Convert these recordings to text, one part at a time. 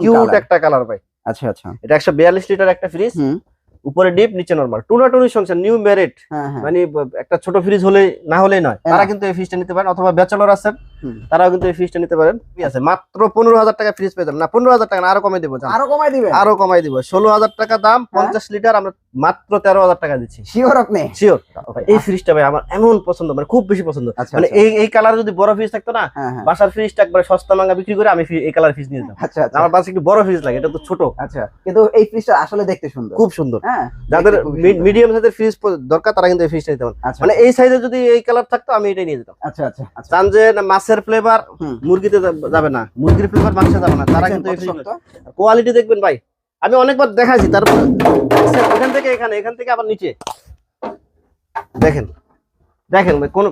Cute একটা colour ভাই। আচ্ছা আচ্ছা, এটা 142 লিটার একটা ফ্রিজ, উপরে ডিপ নিচে নরমাল, টুনাটুনি সংসার, নিউ ম্যারিড। মানে একটা ছোট ফ্রিজ হলে না হলেই নয়, তারা কিন্তু এই ফ্রিজটা নিতে পারেন, অথবা ব্যাচেলর আছেন তারাও কিন্তু এই ফ্রিজটা নিতে পারেন। ঠিক আছে, মাত্র 15,000 টাকা ফ্রিজ পেয়ে যাবেন। না 15,000 টাকা না, আরো কমাই দেবো, আরো কমাই দিব। 16,000 টাকা দাম, 50 লিটার, আমরা মাত্র 13,000 টাকা দিচ্ছি। শিওর আপনি? শিওর। এই ফ্রিজটা ভাই আমার এমন পছন্দ, মানে খুব বেশি পছন্দ। মানে এই কালার যদি বড় ফ্রিজ থাকতো না, বাসার ফ্রিজটা একবার সস্তা মাঙ্গা বিক্রি করে আমি এই কালার ফ্রিজ নিয়ে যেতাম। আচ্ছা আচ্ছা, আমার বাসায় একটু বড় ফ্রিজ লাগে, এটা তো ছোট। আচ্ছা, কিন্তু এই ফ্রিজটা আসলে দেখতে সুন্দর, খুব সুন্দর। যাদের মিডিয়াম সাইজের ফ্রিজ দরকার তারা কিন্তু এই ফ্রিজটা নিতে পারেন। মানে এই সাইজে যদি এই কালার থাকতো আমি এটাই নিয়ে যেতাম। আচ্ছা আচ্ছা, চান যে মাছের ফ্লেভার মুরগিতে যাবে না, মুরগির ফ্লেভার মাংসে যাবে না, তারা কিন্তু এই ফ্রিজ। কোয়ালিটি দেখবেন ভাই, আমি অনেকবার দেখাইছি, তারপর এখান থেকে এখানে, এখান থেকে আবার নিচে দেখেন, দেখেন ভাই কোন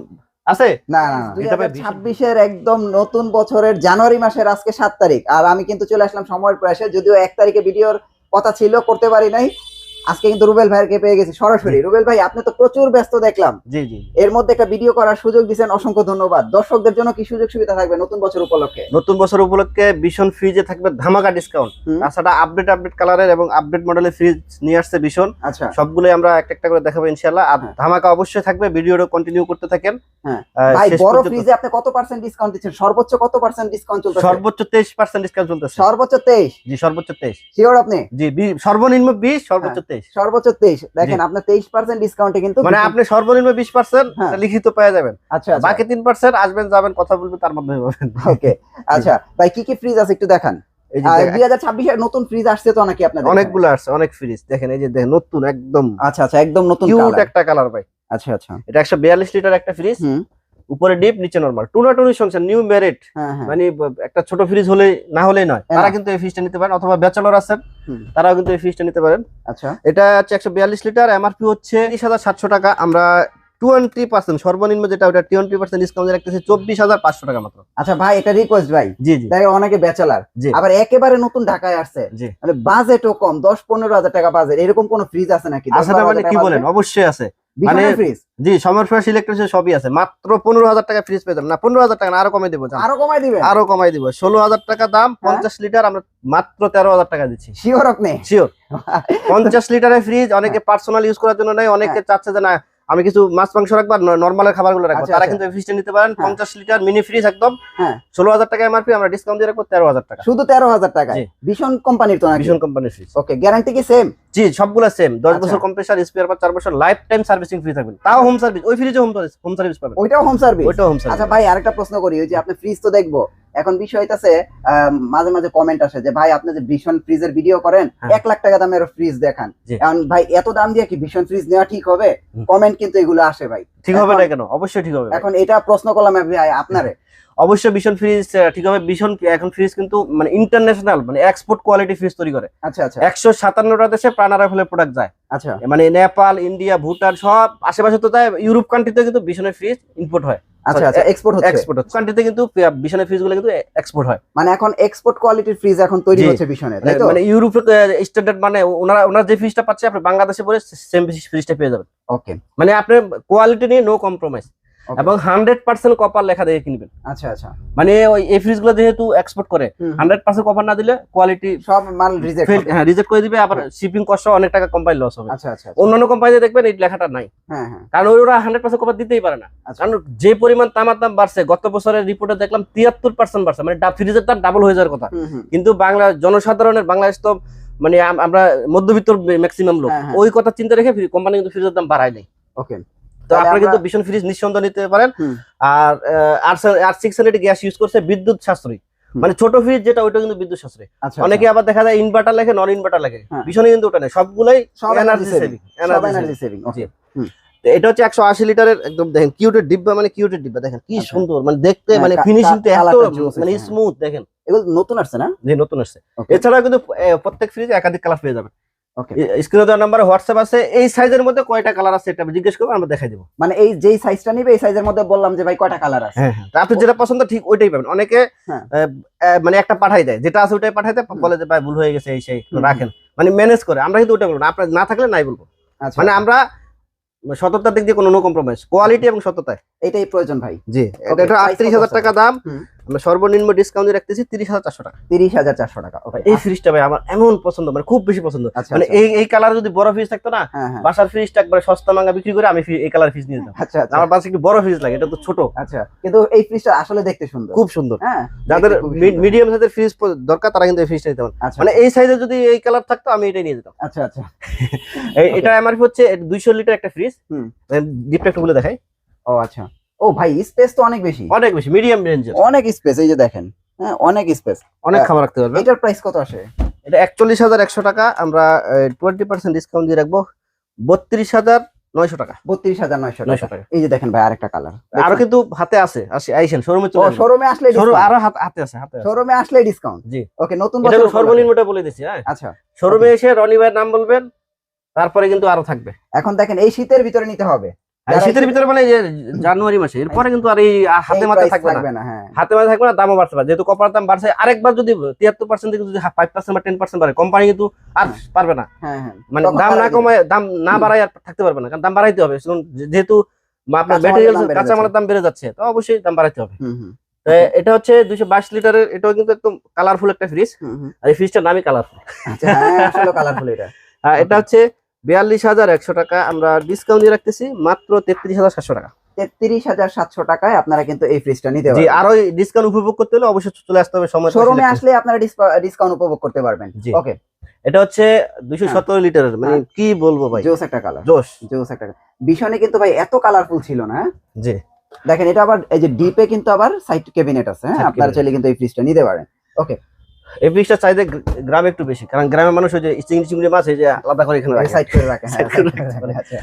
আছে না না। 2026 একদম নতুন বছরের জানুয়ারি মাসের আজকে 7 তারিখ, আর আমি কিন্তু চলে আসলাম সময়ের প্রয়াসে, যদিও 1 তারিখে ভিডিওর কথা ছিল, করতে পারি নাই। আজকে কিন্তু রুবেল ভাইকে পেয়ে গেছি সরাসরি। রুবেল ভাই, আপনি তো প্রচুর ব্যস্ত দেখলাম। জি জি। এর মধ্যে একটা ভিডিও করার সুযোগ দিয়েছেন, অসংখ্য ধন্যবাদ। দর্শকদের জন্য কি সুযোগ সুবিধা থাকবে নতুন বছর উপলক্ষে? নতুন বছর উপলক্ষে ভীষণ ফ্রিজে থাকবে ধামাকা ডিসকাউন্ট। তাছাড়া আপডেট কালারের এবং আপডেট মডেলের ফ্রিজ নিয়ে আসছে ভীষণ। আচ্ছা, সবগুলোই আমরা একটা করে দেখাবো ইনশাআল্লাহ। আর ধামাকা অবশ্যই থাকবে, ভিডিওটা কন্টিনিউ করতে থাকেন। ভাই, বড় ফ্রিজে আপনি কত পার্সেন্ট ডিসকাউন্ট দিচ্ছেন? সর্বোচ্চ কত পার্সেন্ট ডিসকাউন্ট চলতেছে? সর্বোচ্চ 23% ডিসকাউন্ট চলতেছে। সর্বোচ্চ 23? জি, সর্বোচ্চ 23। শিওর আপনি? জি, সর্বনিম্ন 20, সর্বোচ্চ 23। সর্বোচ্চ 23। দেখেন, আপনার 23% ডিসকাউন্টে কিন্তু, মানে আপনি সর্বনিম্ন 20% লিখিত পেয়ে যাবেন। আচ্ছা, বাকি 3% আসবেন যাবেন কথা বলবেন, তার মাধ্যমে পাবেন। ওকে, আচ্ছা ভাই, কি কি ফ্রিজ আছে একটু দেখান। 2026 এর নতুন ফ্রিজ আসছে তো নাকি আপনাদের? অনেকগুলো আসছে, অনেক ফ্রিজ দেখেন, এই যে দেখেন নতুন একদম। আচ্ছা আচ্ছা, একদম নতুন কিউট একটা কালার ভাই। আচ্ছা আচ্ছা, এটা 142 লিটার একটা ফ্রিজ, উপরে ডিপ নিচে নরমাল, টুনাটুনি সংসার, নিউ ম্যারিড। মানে একটা ছোট ফ্রিজ হলে না হলেই নয়, তারা কিন্তু এই ফ্রিজটা নিতে পারেন, অথবা ব্যাচেলর আছেন তারাও কিন্তু এই ফ্রিজটা নিতে পারেন। আচ্ছা, এটা হচ্ছে 142 লিটার, এমআরপি হচ্ছে 30,700 টাকা। আমরা 20% সর্বনিম্ন যেটা, ওটা 20% ডিসকাউন্ট রাখতেছে 24,500 টাকা মাত্র। আচ্ছা ভাই, একটা রিকোয়েস্ট ভাই। জি জি। তাই অনেকে ব্যাচেলর, আবার একেবারে নতুন ঢাকায় আসছে, মানে বাজেটও কম, 10-15,000 টাকা বাজেট, এরকম কোন ফ্রিজ আছে নাকি? আছে না? মানে কি বলেন, অবশ্যই আছে। মানে ফ্রিজ, জি, সমর ফ্রেশ ইলেকট্রিক সবই আছে। মাত্র 15,000 টাকা ফ্রিজ পেয়ে যাবেন। না 15,000 টাকা না, আরো কমাই দেবো। আরো কমাই দিবেন? আরো কমাই দিব। 16,000 টাকা দাম, 50 লিটার, আমরা মাত্র 13,000 টাকা দিচ্ছি। শিওর আপনি? শিওর। 50 লিটারের ফ্রিজ অনেকে পার্সোনাল ইউজ করার জন্য নেয়, অনেকে চাচ্ছে যে না আমি কিছু মাছ মাংস রাখবো, নরমালের খাবারগুলো রাখবো, তারা কিন্তু এই ফ্রিজটা নিতে পারেন। 50 লিটার মিনি ফ্রিজ একদম 16,000 টাকা এমআরপি, আমরা ডিসকাউন্ট দিয়ে রাখবো 13,000 টাকা। শুধু 13,000 টাকা? ভীষণ কোম্পানির তো নাকি? ভীষণ কোম্পানির ফ্রিজ। ওকে, গ্যারান্টি কি সেম? জি, সবগুলো সেম। 10 বছর কম্প্রেসার, স্পেয়ার পার্ট 4 বছর, লাইফ টাইম সার্ভিসিং ফ্রি থাকবেন। তাও হোম সার্ভিস, ওই ফ্রিজে হোম সার্ভিস পাবেন। ওইটাও হোম সার্ভিস? ওইটাও হোম সার্ভিস। আচ্ছা ভাই, আরেকটা প্রশ্ন করি, ওই যে আপনি ফ্রিজ তো দেখবো, এখন বিষয় হইতাছে মাঝে মাঝে কমেন্ট আসে যে ভাই আপনি যে ভীষণ ফ্রিজের ভিডিও করেন, 1 লাখ টাকা দামের ফ্রিজ দেখান, এখন ভাই এত দাম দিয়ে কি ভীষণ ফ্রিজ নেওয়া ঠিক হবে? কমেন্ট কিন্তু এগুলো আসে ভাই। ঠিক হবে না কেন? অবশ্যই ঠিক হবে। এখন এটা প্রশ্ন করলাম ভাই আপনারে। অবশ্যই ভীষণ ফ্রিজ ঠিক হবে। ভীষণ এখন ফ্রিজ কিন্তু মানে ইন্টারন্যাশনাল, মানে এক্সপোর্ট কোয়ালিটি ফ্রিজ তৈরি করে। আচ্ছা আচ্ছা, 157টা দেশে প্রাণারা ফলে প্রোডাক্ট যায়। আচ্ছা, মানে নেপাল, ইন্ডিয়া, ভুটান সব আশেপাশে তো যায়। ইউরোপ কান্ট্রিতে কিন্তু ভীষণের ফ্রিজ ইম্পোর্ট হয়। আচ্ছা আচ্ছা, এক্সপোর্ট হচ্ছে। এক্সপোর্ট হচ্ছে কান্ট্রিতে, কিন্তু ভীষণের ফ্রিজগুলো কিন্তু এক্সপোর্ট হয়। মানে এখন এক্সপোর্ট কোয়ালিটির ফ্রিজ এখন তৈরি হচ্ছে ভীষণে, তাই তো? মানে ইউরোপের স্ট্যান্ডার্ড, মানে ওনারা যে ফ্রিজটা পাচ্ছে আপনি বাংলাদেশে পরে সেম ফ্রিজটা পেয়ে যাবেন। ওকে, মানে আপনি কোয়ালিটি নিয়ে নো কম্প্রোমাইজ, এবং 100% কপার লেখা দেখে কিনবেন। আচ্ছা আচ্ছা, মানে ওই এই ফ্রিজগুলো যেহেতু এক্সপোর্ট করে, 100% কপার না দিলে কোয়ালিটি সব মাল রিজেক্ট, হ্যাঁ রিজেক্ট করে দিবে। আবার শিপিং কস্ট অনেক টাকা কোম্পানি লস হবে। আচ্ছা আচ্ছা, অন্যান্য কোম্পানিতে দেখবেন এই লেখাটা নাই। হ্যাঁ হ্যাঁ, কারণ ওরা 100% কপার দিতেই পারে না। কারণ যে পরিমাণ তামার দাম বাড়ছে, গত বছরের রিপোর্টে দেখলাম 73% বাড়ছে, মানে ফ্রিজের দাম ডাবল হয়ে যাওয়ার কথা। কিন্তু বাংলা জনসাধারণের, বাংলাদেশ তো মানে আমরা মধ্যবিত্ত ম্যাক্সিমাম লোক, ওই কথা চিন্তা রেখে কোম্পানি কিন্তু ফ্রিজের দাম বাড়ায় নাই। ওকে, তো আপনারা কিন্তু ভীষণ ফ্রিজ নিঃসন্দেহে নিতে পারেন। আর R600 গ্যাস ইউজ করছে, বিদ্যুৎ সাশ্রয়ী। মানে ছোট ফ্রিজ যেটা, ওইটা কিন্তু বিদ্যুৎ সাশ্রয়ী। অনেকে আবার দেখা যায় ইনভার্টার লাগে, নন ইনভার্টার লাগে, ভীষণ কিন্তু ওটা নেই, সবগুলাই এনার্জি সেভিং। এটা হচ্ছে 180 লিটারের একদম দেখেন কিউটের ডিব্বা, মানে কিউটের ডিব্বা দেখেন কি সুন্দর, মানে দেখতে, মানে ফিনিশিংটা এত মানে স্মুথ দেখেন। এগুলো নতুন আসছে না? জি, নতুন আসছে। এছাড়া কিন্তু প্রত্যেক ফ্রিজে একাধিক কালার পেয়ে যাবেন। ওকে, স্ক্রিনে দেওয়া নাম্বারে হোয়াটসঅ্যাপ আছে। এই সাইজের মধ্যে কয়টা কালার আছে এটা জিজ্ঞেস করব, আমরা দেখাই দেব। মানে এই যেই সাইজটা নিবে, এই সাইজের মধ্যে বললাম যে ভাই কয়টা কালার আছে, হ্যাঁ হ্যাঁ, আপনি যেটা পছন্দ ঠিক ওইটাই পাবেন। অনেকে মানে একটা পাঠাই দেয়, যেটা আছে ওইটাই পাঠাই দেয়, বলে যে ভাই ভুল হয়ে গেছে, এই সেই রাখেন, মানে ম্যানেজ করে। আমরা কিন্তু ওইটা বলবো না, আপনার না থাকলে নাই বলবো। মানে আমরা সততার দিক দিয়ে কোনো নো কম্প্রোমাইজ, কোয়ালিটি এবং সততায়। এটাই প্রয়োজন ভাই। জি, Okay, এটা price 38,000 কত টাকা দাম। হুম। আমরা সর্বনিম্ন ডিসকাউন্ট দিয়ে রাখতেছি 30,400 টাকা। 30,400 টাকা। ওকে, এই ফ্রিজটা ভাই আমার এমন পছন্দ, মানে খুব বেশি পছন্দ। আচ্ছা, মানে আচ্ছা। এই কালার যদি বড় ফ্রিজ থাকতো না, হ্যাঁ, হ্যাঁ। বাসার ফ্রিজটা একবারে সস্তা মাঙ্গা বিক্রি করে আমি এই কালার ফ্রিজ নিয়ে যেতাম। আচ্ছা, আচ্ছা। আমার বাসায় একটু বড় ফ্রিজ লাগে, এটা তো ছোট। আচ্ছা, কিন্তু এই ফ্রিজটা আসলে দেখতে সুন্দর। খুব সুন্দর। হ্যাঁ, যাদের দেখতে খুবই সুন্দর। মিডিয়াম সাইজের ফ্রিজ দরকার তারা কিন্তু এই ফ্রিজটা নিতে পারেন। আচ্ছা, মানে এই সাইজে যদি এই কালার থাকতো আমি এটাই নিয়ে যেতাম। আচ্ছা, আচ্ছা। এটা এমআরপি হচ্ছে 200 লিটার একটা ফ্রিজ। ডিপটা একটু বলে দেখাই। ও আচ্ছা। ও ভাই, স্পেস তো অনেক বেশি। অনেক বেশি, মিডিয়াম রেঞ্জের। অনেক স্পেস, এই যে দেখেন। হ্যাঁ, অনেক স্পেস। অনেক খাবার রাখতে পারবেন। এটার প্রাইস কত আসে? এটা 41,100 টাকা। আমরা 20% ডিসকাউন্ট দিয়ে রাখবো 32,900 টাকা। 32,900 টাকা। এই যে দেখেন ভাই, আরেকটা কালার। আরো কিন্তু হাতে আছে, আইসেন শোরুমে চলে আসবেন। শোরুমে আসলে আরো হাতে আছে। শোরুমে আসলে ডিসকাউন্ট। জি, ওকে, নতুন এটা বছর সর্বনিম্নটা বলে দিছি। হ্যাঁ, আচ্ছা। শোরুমে এসে রনি ভাইয়ের নাম বলবেন, তারপরে কিন্তু আরো থাকবে। এখন দেখেন, এই শীতের ভিতরে নিতে হবে। শীতের ভিতরে মানে যে জানুয়ারি মাসে, এরপরে কিন্তু আর এই হাতে মাথা থাকবে না। হ্যাঁ, হাতে মাথা থাকবে না, দামও বাড়তে পারে। যেহেতু কপার দাম বাড়ছে, আরেকবার যদি 73% থেকে যদি 5% বা 10% বাড়ে, কোম্পানি কিন্তু আর পারবে না। হ্যাঁ, হ্যাঁ। মানে দাম না কমায়, দাম না বাড়ায় আর থাকতে পারবে না, কারণ দাম বাড়াইতে হবে। যেহেতু আপনার ম্যাটেরিয়াল কাঁচামালের দাম বেড়ে যাচ্ছে, তো অবশ্যই দাম বাড়াইতে হবে। এটা হচ্ছে 222 লিটারের। এটাও কিন্তু একদম কালারফুল একটা ফ্রিজ। আর এই ফ্রিজটার নামই কালারফুল। আচ্ছা, হ্যাঁ, আসলে কালারফুল এটা। এটা হচ্ছে 42,100 টাকা। আমরা ডিসকাউন্ট দিয়ে রাখতেছি মাত্র 33,700 টাকা। 33,700 টাকায় আপনারা কিন্তু এই ফ্রিজটা নিতে জি, পারবেন। আরো ডিসকাউন্ট উপভোগ করতে হলে অবশ্যই চলে আসতে হবে সময়। শোরুমে আসলে আপনারা ডিসকাউন্ট উপভোগ করতে পারবেন। ওকে, এটা হচ্ছে 217 লিটারের। মানে কি বলবো ভাই, জোস একটা কালার। জোস একটা কালার। ভীষণই কিন্তু ভাই এত কালারফুল ছিল না। জি, দেখেন, এটা আবার এই যে ডিপে কিন্তু আবার সাইড ক্যাবিনেট আছে। হ্যাঁ, আপনারা চাইলে কিন্তু এই ফ্রিজটা নিতে পারেন। ওকে, এই ফ্রিজটা চাইতে গ্রামে একটু বেশি, কারণ গ্রামের মানুষ ওই যে চিংড়ি মাছ এই যে আলাদা করে এখানে রাখে, সাইড করে রাখে। আচ্ছা,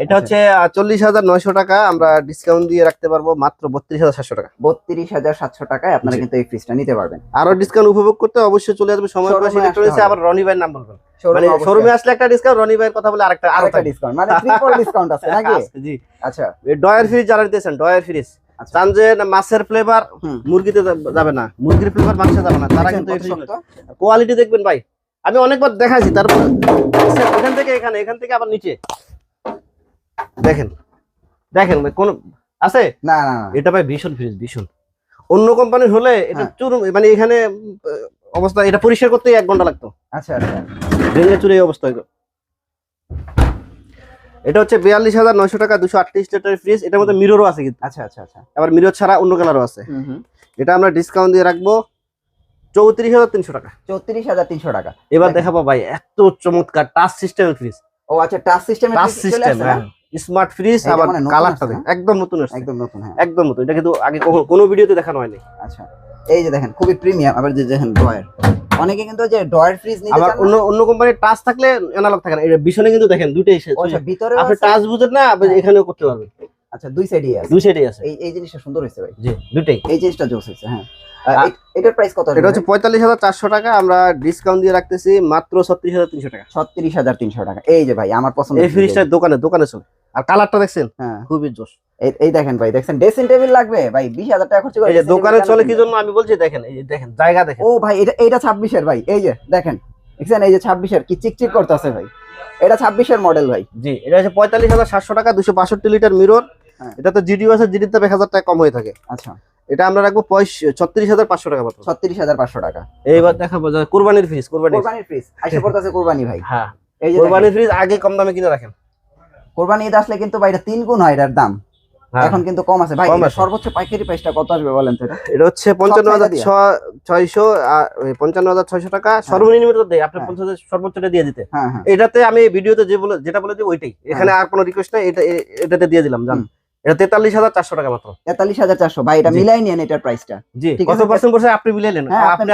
এটা হচ্ছে 40,900 টাকা। আমরা ডিসকাউন্ট দিয়ে রাখতে পারবো মাত্র 32,700 টাকা। 32,700 টাকায় আপনারা কিন্তু এই ফ্রিজটা নিতে পারবেন। আরো ডিসকাউন্ট উপভোগ করতে অবশ্যই চলে আসবে সময় পাশে ইলেকট্রনিক্সে। আবার রনি ভাইয়ের নাম বলবেন, মানে শোরুমে আসলে একটা ডিসকাউন্ট, রনি ভাইয়ের কথা বলে আরেকটা ডিসকাউন্ট, মানে ট্রিপল ডিসকাউন্ট আছে নাকি? জি। আচ্ছা, ডয়ার ফ্রিজ যারা দিতেছেন, ডয়ার ফ্রিজ চান যে মাছের ফ্লেভার মুরগিতে যাবে না, মুরগির ফ্লেভার মাছে যাবে না, তারা কিন্তু কোয়ালিটি দেখবেন ভাই। আমি অনেকবার দেখাইছি, তারপর এখান থেকে এখান থেকে আবার নিচে দেখেন ভাই, কোন আছে না? এটা ভাই ভীষণ ফ্রিজ, ভীষণ। অন্য কোম্পানির হলে এটা চুর, মানে এখানে অবস্থা, এটা পরিষ্কার করতে 1 ঘন্টা লাগতো। আচ্ছা, আচ্ছা। ভেঙে চুরে এই অবস্থা হইলো। এটা হচ্ছে 42,900 টাকা, 238 লিটারের ফ্রিজ। এটার মধ্যে মিররও আছে কিন্তু। আচ্ছা, আচ্ছা, আচ্ছা। আবার মিরর ছাড়া অন্য কালারও আছে। এটা আমরা ডিসকাউন্ট দিয়ে রাখবো 34,300 টাকা। 34,300 টাকা। এবার দেখাবো ভাই, এত চমৎকার টাচ সিস্টেমের ফ্রিজ। ও আচ্ছা, টাচ সিস্টেমের স্মার্ট ফ্রিজ। আবার কালারটা একদম নতুন আসছে, একদম নতুন। হ্যাঁ, একদম নতুন। এটা কিন্তু আগে কোনো ভিডিওতে দেখানো হয়নি। আচ্ছা, এই যে দেখেন, খুবই প্রিমিয়াম। আবার যে দেখেন ডয়ার, অনেকে কিন্তু যে ডয়ার ফ্রিজ নিতে চান। আবার অন্য কোম্পানির টাচ থাকলে অ্যানালগ থাকে না। এর পিছনে কিন্তু দেখেন দুইটাই এসে। আচ্ছা, ভিতরে আপনি টাচ বুঝেন না, আপনি এখানেও করতে পারবেন। আচ্ছা, দুই সাইডেই আছে। দুই সাইডেই আছে। এই জিনিসটা সুন্দর হয়েছে ভাই। জি, দুটেই। এই জিনিসটা জোস হয়েছে। হ্যাঁ, এটার প্রাইস কত? এটা হচ্ছে 45,400 টাকা। আমরা ডিসকাউন্ট দিয়ে রাখতেছি মাত্র 36,300 টাকা। 36,300 টাকা। এই যে ভাই, আমার পছন্দ। এই ফ্রিজটা দোকানে চলে। আর কালারটা দেখছেন? হ্যাঁ, খুবই জোস। এই দেখেন ভাই, দেখছেন ড্রেসিং টেবিল লাগবে ভাই 20,000 টাকা খরচ করে। এই যে দোকানে চলে কি জন্য আমি বলছি, দেখেন এই যে দেখেন জায়গা দেখেন। ও ভাই, এটা 26 এর ভাই। এই যে দেখেন, এই যে 26 এর কি চিকচিক করতেছে ভাই। এটা 26 এর মডেল ভাই। জি, এটা হচ্ছে 45,700 টাকা, 262 লিটার মিরর। এটা তো জিডিও আছে, জিডিতে 1000 টাকা কম হয়ে থাকে। আচ্ছা, এটা আমরা রাখবো 36,500 টাকা মাত্র। 36,500 টাকা। এইবার দেখাবো কুরবানির ফ্রিজ। কুরবানির ফ্রিজ আইসা পড়তেছে। কুরবানি ভাই। হ্যাঁ, এই যে কুরবানির ফ্রিজ আগে কম দামে কিনে রাখেন। কুরবানি ঈদ আসলে কিন্তু ভাই এটা 3 গুণ হয় এটার দাম। এখন কিন্তু কম আছে ভাই। সর্বোচ্চ পাইকারি প্রাইসটা কত আসবে বলেন তো? এটা হচ্ছে 55,600 টাকা। সর্বনিম্ন তো দেই, আপনি 50 সর্বোচ্চটা দিয়ে দিতে। এটাতে আমি ভিডিওতে যেটা বলে দিই ওইটাই। এখানে আর কোনো রিকোয়েস্ট নাই, এটাতে দিয়ে দিলাম। জান, এটা 43,400 টাকা মাত্র। 43,400 ভাই। এটা মিলাই নিয়েন এটার প্রাইসটা। জি, কত পার্সেন্ট পড়ছে আপনি মিলাইলেন।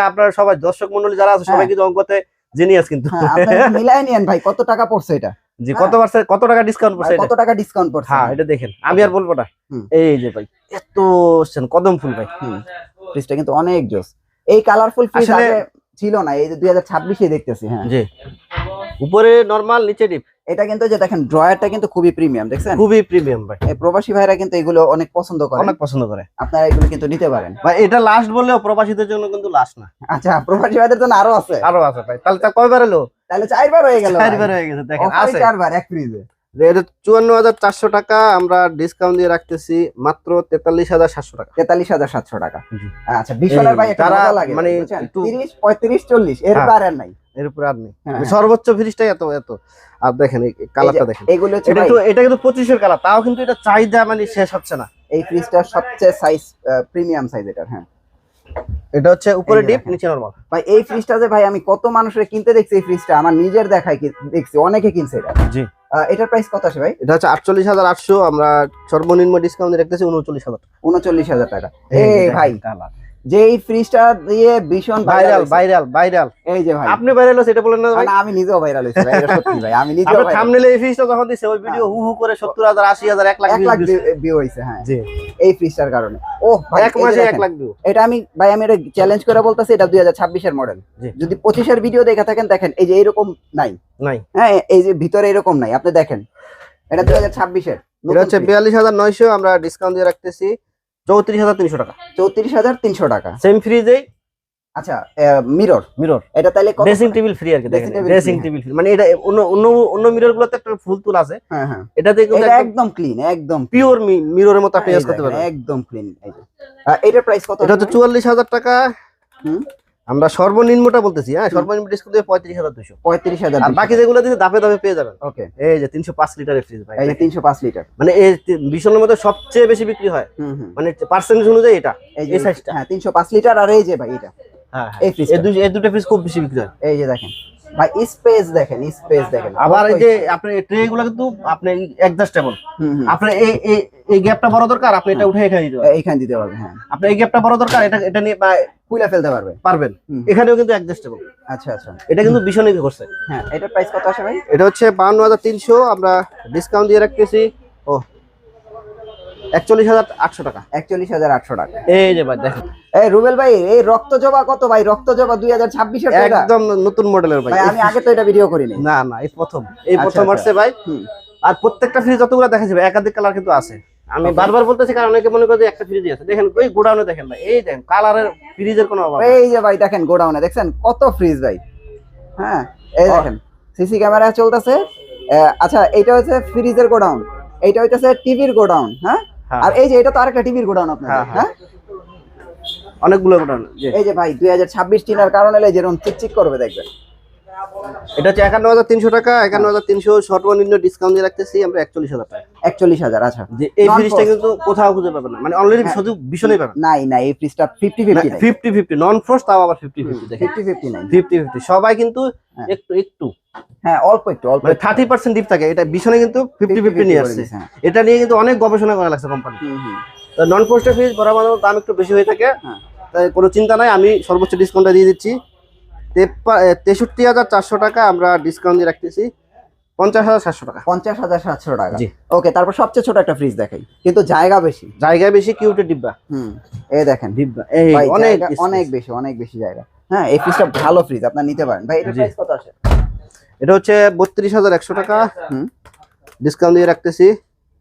আপনার সবাই দর্শক মণ্ডলী যারা আছে সবাই কিন্তু অঙ্কতে জিনিয়াস কিন্তু। আপনারা মিলাই নিয়েন ভাই, কত টাকা পড়ছে এটা। জি, কত টাকা ডিসকাউন্ট পড়ছে, কত টাকা ডিসকাউন্ট পড়ছে। হ্যাঁ, এটা দেখেন, আমি আর বলবো না। এই যে ভাই, এত কদম ফুল ভাই। ফ্রিজটা কিন্তু অনেক জোস। এই কালারফুল ফ্রিজ আগে ছিল না, এই যে 2026 এ দেখতেছি। হ্যাঁ, জি, উপরে নরমাল, নিচে ডিপ। এটা কিন্তু যে দেখেন ড্রয়ারটা কিন্তু খুবই প্রিমিয়াম, দেখছেন? খুবই প্রিমিয়াম ভাই। এই প্রবাসী ভাইরা কিন্তু এগুলো অনেক পছন্দ করে, আপনারা এগুলো কিন্তু নিতে পারেন ভাই। এটা লাস্ট বললেও প্রবাসীদের জন্য কিন্তু লাস্ট না। আচ্ছা, প্রবাসী ভাইদের জন্য আরো আছে ভাই। তাহলে কয়বার এলো? তাহলে 4বার হয়ে গেল। 4বার হয়ে গেছে, দেখেন আছে 4বার এক ফ্রিজে। এটা 54,400 টাকা, আমরা ডিসকাউন্ট দিয়ে রাখতেছি মাত্র 43,700 টাকা। 43,700 টাকা। আচ্ছা, বিশনের ভাই একটা মজা লাগে মানে 30, 35, 40 এর হ্যাঁ, আর নাই, এর উপরে আর নেই। সর্বোচ্চ ফ্রিজটাই এত এত। আর দেখেন এই কালারটা দেখেন, এগুলো হচ্ছে এটা ভাই, এটা কিন্তু 25 এর কালার, তাও কিন্তু এটা চাহিদা মানে শেষ হচ্ছে না। এই ফ্রিজটার সবচেয়ে সাইজ প্রিমিয়াম সাইজ এটা। হ্যাঁ, এটা হচ্ছে উপরে ডিপ নিচে নরমাল। ভাই এই ফ্রিজটা যে ভাই আমি কত মানুষের কিনতে দেখছি, এই ফ্রিজটা আমার নিজের দেখাই দেখছি অনেকে কিনছে এটা। জি, এটার প্রাইস কত আছে ভাই? এটা হচ্ছে 48,800, আমরা সর্বনিম্ন ডিসকাউন্ট রাখতেছি 39,000 টাকা। 39,000 টাকা। এই ভাই যে এই ফ্রিজটা দিয়ে ভীষণ ভাইরাল, এই যে ভাই আপনি ভাইরাল হইছে এটা বলেন না ভাই? না, আমি নিজেও ভাইরাল হইছি ভাই, এটা সত্যি ভাই, আমি নিজেও আপনি থাম্বনেলে এই ফ্রিজটা যখন দিছে ওই ভিডিও হু হু করে 70,000 80,000 1 লাখ ভিউ হইছে। হ্যাঁ, জি, এই ফ্রিজটার কারণে। ও ভাই, এক মাসে 1 লাখ ভিউ। এটা আমি এটা চ্যালেঞ্জ করে বলতাছি, এটা 2026 এর মডেল। যদি 25 এর ভিডিও দেখে থাকেন, দেখেন এই যে এরকম নাই। হ্যাঁ, এই যে ভিতরে এরকম নাই, আপনি দেখেন এটা 2026 এর। এটা হচ্ছে 42,900, আমরা ডিসকাউন্ট দিয়ে রাখতেছি 34,300 টাকা। 34,300 টাকা। সেম ফ্রিজেই। আচ্ছা, মিরর এটা তাইলে কত? ড্রেসিং টেবিল ফ্রি আর কি, দেখেন ড্রেসিং টেবিল ফ্রি, মানে এটা অন্য মিরর গুলোতে একটা ফুল তুল আছে। হ্যাঁ হ্যাঁ, এটাতে কিন্তু এটা একদম ক্লিন, একদম পিওর মিররের মতো আপনি ইউজ করতে পারবেন, একদম ক্লিন। এই যে এটার প্রাইস কত? এটা হচ্ছে 44,000 টাকা। আমরা সর্বনিম্নটা বলতেছি, হ্যাঁ, সর্বনিম্ন ডিসকাউন্ট দিয়ে 35,200। 35,000। আর বাকি যেগুলো দিতে দাপে দাপে পেয়ে যাবেন। ওকে, এই যে 305 লিটারের ফ্রিজ ভাই, এই যে 305 লিটার, মানে এই বিশনের মধ্যে সবচেয়ে বেশি বিক্রি হয়, মানে পার্সেন্টেজ অনুযায়ী এটা এই সাইজটা। হ্যাঁ, 305 লিটার। আর এই যে ভাই এটা, হ্যাঁ, এই দুটো ফ্রিজ খুব বেশি বিক্রি হয়। এই যে দেখেন ভাই, স্পেস দেখেন, স্পেস দেখেন। আবার এই যে আপনি ট্রে গুলো কিন্তু আপনি অ্যাডজাস্টেবল, আপনি এই গ্যাপটা বড় দরকার, আপনি এটা উঠে এখানে দিতে পারবেন, এইখানে দিতে পারবেন। হ্যাঁ, আপনি এই গ্যাপটা বড় দরকার, এটা নিয়ে খুলে ফেলতে পারবেন। এখানেও কিন্তু অ্যাডজাস্টেবল। আচ্ছা আচ্ছা, এটা কিন্তু ভীষণই করছে। হ্যাঁ, এটার প্রাইস কত আসে ভাই? এটা হচ্ছে 52,300, আমরা ডিসকাউন্ট দিয়ে রাখতেছি 41,800 টাকা। 41,800 টাকা। এই যে ভাই দেখেন, এই রুবেল ভাই, এই রক্তজবা কত ভাই? রক্তজবা 2026 এর, একদম নতুন মডেলের ভাই। আমি আগে তো এটা ভিডিও করিনি। না, এই প্রথম আসছে ভাই। আর প্রত্যেকটা ফ্রিজ যতগুলো দেখা যাবে একাধিক কালার কিন্তু আছে। আমি বারবার বলতেছি কারণ অনেকে মনে করে যে একটা ফ্রিজই আছে। দেখেন ওই গোডাউনে দেখেন ভাই, এই দেখেন কালারের ফ্রিজের কোনো অভাব নেই। এই যে ভাই দেখেন গোডাউনে দেখছেন কত ফ্রিজ ভাই। হ্যাঁ, এই দেখেন সিসি ক্যামেরা চলতেছে। আচ্ছা, এটা হচ্ছে ফ্রিজের গোডাউন, এইটা হইতাছে টিভির গোডাউন। হ্যাঁ, আর এই যে এটা তো আরেকটা টিভির গোডাউন আপনাদের। হ্যাঁ, অনেকগুলো গোডাউন। এই যে ভাই 2026 টিনার কারণে যেরকম চিকচিক করবে দেখবেন। এটা হচ্ছে 51,300 টাকা। 51,300 সর্বনিম্ন ডিসকাউন্ট দিয়ে রাখতেছি আমরা 41,000 টাকা। 41,000। আচ্ছা, যে এই ফ্রিজটা কিন্তু কোথাও খুঁজে পাবেন না, মানে অলরেডি শুধু ভীষণই পাবেন। নাই, এই ফ্রিজটা 50-50 নন ফ্রস্ট, তাও আবার 50-50 দেখেন, 50-50 নাই, 50-50 সবাই কিন্তু একটু হ্যাঁ, অল্প একটু মানে 30% ডিপ থাকে। এটা ভীষণই কিন্তু 50-50 নিয়ে আসছে। এটা নিয়ে কিন্তু অনেক গবেষণা করা লাগছে কোম্পানি। নন ফ্রস্টের ফ্রিজ বরাবর দাম একটু বেশি হয়ে থাকে, তাই কোনো চিন্তা নাই, আমি সর্বোচ্চ ডিসকাউন্টটা দিয়ে দিচ্ছি 63,400 টাকা। আমরা ডিসকাউন্ট দিয়ে রাখতেছি 50,700 টাকা। 50,700 টাকা। ওকে, তারপর সবচেয়ে ছোট একটা ফ্রিজ দেখাই, কিন্তু জায়গা বেশি, কিউটের ডিব্বা। এই দেখেন ডিব্বা, এই অনেক বেশি জায়গা। হ্যাঁ, এই ফ্রিজটা ভালো ফ্রিজ, আপনারা নিতে পারেন ভাই। এটার প্রাইস কত আসে? এটা হচ্ছে 32,100 টাকা। ডিসকাউন্ট দিয়ে রাখতেছি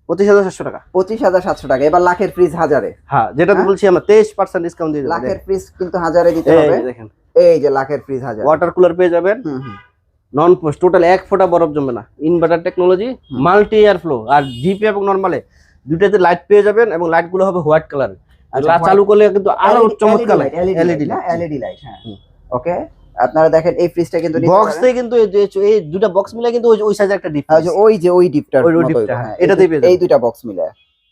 25,700 টাকা। 25,700 টাকা। এবার লাখের ফ্রিজ হাজারে। হ্যাঁ, যেটা বলছি আমরা 23% ডিসকাউন্ট দিয়ে দেব। লাখের ফ্রিজ কিন্তু হাজারে দিতে হবে। দেখেন এই যে লাখের ফ্রিজ হাজার। ওয়াটার কুলার পেয়ে যাবেন, নন পোস্ট, টোটাল 1 ফোঁটা বরফ জমবে না, inverter technology, multi air flow. আর জিপি এবং নরমালে দুইটাতে লাইট পেয়ে যাবেন, এবং লাইট গুলো হবে হোয়াইট কালার। চালু করলে কিন্তু আরো চমৎকার লাইট, এলইডি লাইট। হ্যাঁ, ওকে, আপনারা দেখেন এই ফ্রিজটা কিন্তু বক্সে কিন্তু এই দুটো বক্স মিলে কিন্তু ওই সাইজের একটা ডিপ, ওই ডিপটার মতো। হ্যাঁ, এটাতেই পেয়ে যাবেন এই দুটো বক্স মিলে।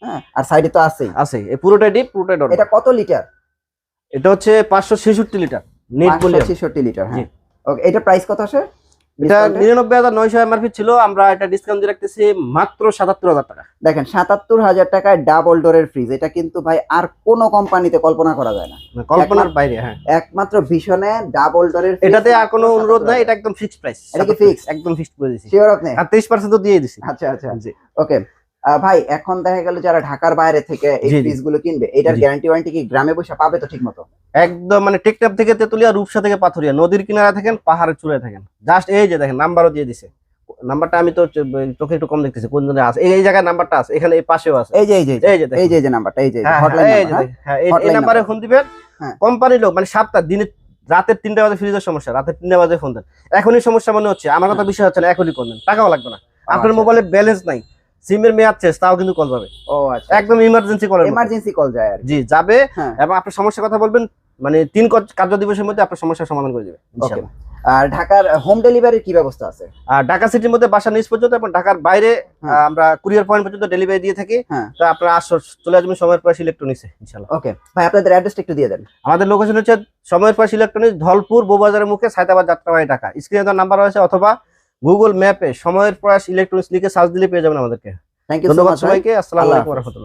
হ্যাঁ, আর সাইডে তো আছে এই পুরোটা ডিপ, পুরোটা নরমাল। এটা কত লিটার? এটা হচ্ছে 566 লিটার নেট ভলিউম। 566 লিটার। হ্যাঁ, ওকে, এটা প্রাইস কত আসে? এটা 99,900 এমআরপি ছিল, আমরা এটা ডিসকাউন্ট দিয়ে রাখতেছি মাত্র 77,000 টাকা। দেখেন 77,000 টাকায় ডাবল ডোরের ফ্রিজ। এটা কিন্তু ভাই আর কোন কোম্পানিতে কল্পনা করা যায় না, কল্পনার বাইরে। হ্যাঁ, একমাত্র ভীষণে ডাবল ডোরের। এটাতে আর কোনো অনুরোধ নাই, এটা একদম ফিক্সড প্রাইস। এটা কি ফিক্স? একদম ফিক্সড করে দিয়েছি। শিওর আপনি? আর 30% তো দিয়ে দিছি। আচ্ছা আচ্ছা, ওকে ভাই, এখন দেখা গেল যারা ঢাকার বাইরে থেকে এই ফ্রিজ গুলো কিনবে, এটার গ্যারান্টি ওয়ারেন্টি কি গ্রামে বসে পাবে তো ঠিকমতো? একদম, মানে টেকটাপ থেকে তেতুলিয়া, রূপসা থেকে পাথরিয়া, নদীর কিনারা থাকেন, পাহাড়ের চূড়ায় থাকেন, জাস্ট এই যে দেখেন নাম্বারও দিয়ে দিছে। নাম্বারটা আমি তো চোখে একটু কম দেখতেছি, কোন জনে আছে। এই জায়গায় নাম্বারটা আছে, এখানে এই পাশেও আছে। এই যে নাম্বারটা, এই যে হটলাইন নাম্বার। হ্যাঁ, এই নাম্বারে ফোন দিবেন। কোম্পানির লোক, মানে দিনে রাতের 3টা বাজে ফ্রিজের সমস্যা, রাতের 3টা বাজে ফোন দেন। এখনই সমস্যা মনে হচ্ছে, আমার কথা বিশ্বাস হচ্ছে না, এখনই কোন দেন, টাকাও লাগবে না। আপনার আচ্ছা। মোবাইলে ব্যালেন্স নাই, সিমের মেয়াদ শেষ, তাও কিন্তু কল যাবে। ও আচ্ছা, একদম ইমার্জেন্সি কল, এমার্জেন্সি কল যায় আর কি। জি যাবে। হ্যাঁ। এবং আপনার সমস্যার কথা বলবেন, মানে 3 কার্য দিবসের মধ্যে আপনার সমস্যার সমাধান করে দেবে ওকে। ইনশাআল্লাহ। আর ঢাকার হোম ডেলিভারির কি ব্যবস্থা আছে? আর ঢাকা সিটির মধ্যে বাসা নিচ পর্যন্ত এবং ঢাকার বাইরে হ্যাঁ। আমরা কুরিয়ার পয়েন্ট পর্যন্ত ডেলিভারি দিয়ে থাকি। হ্যাঁ। তো আপনারা চলে আসবেন সময়ের প্রয়াস ইলেকট্রনিক্সে ইনশাআল্লাহ। ওকে ভাই, আপনাদের অ্যাড্রেসটা একটু দিয়ে দেন। আমাদের লোকেশন হচ্ছে সময়ের প্রয়াস ইলেকট্রনিক্স, ধলপুর বউবাজারের মুখে সায়দাবাদ যাত্রাবাড়ি ঢাকা। স্ক্রিনে দেওয়া নাম্বার আছে, অথবা গুগল ম্যাপে সময়ের প্রয়াস ইলেকট্রনিক্স লিখে সার্চ দিলে পেয়ে যাবেন আমাদেরকে। থ্যাংক ইউ সো ধন্যবাদ মাচ সবাইকে। আসসালামু আল্লাহ আলাইকুম হাফেজ। রহমতুল্লাহ।